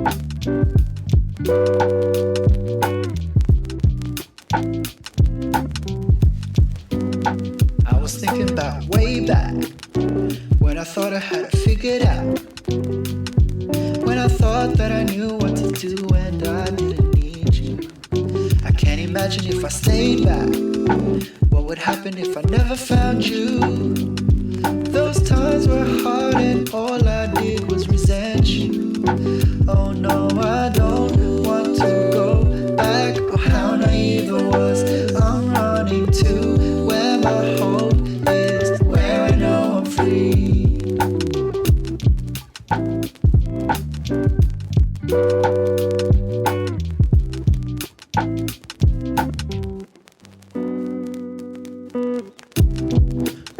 I was thinking about way back when I thought I had it figured out. When I thought that I knew what to do and I didn't need you. I can't imagine if I stayed back, what would happen if I never found you. Those times were hard and all I did was resent you. Oh no, I don't want to go back. Oh, how naive I was. I'm running to where my hope is, where I know I'm free.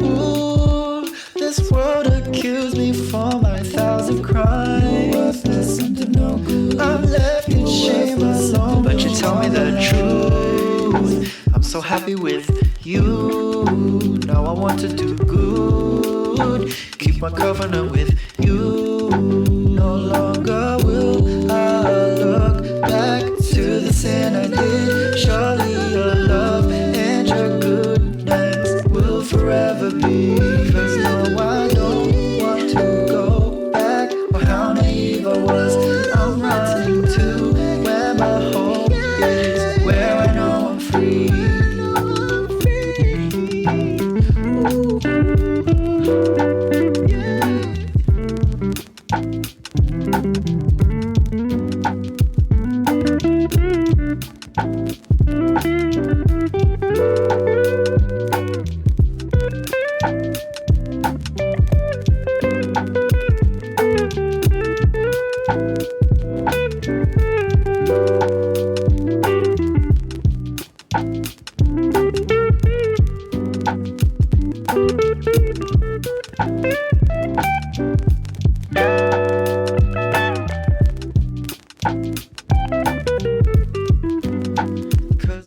Ooh, this world accused me for my 1,000 crimes. Worthless and no good. I'm left in shame alone, but you tell me the truth. I'm so happy with you. Now I want to do good. Keep my covenant with you. No longer will I look back to the sin I did. Surely your love and your goodness will forever be. Cause no, I don't want to go back. Oh, how naive I was. I'm running to where my hope is, where I know I'm free. Thank you.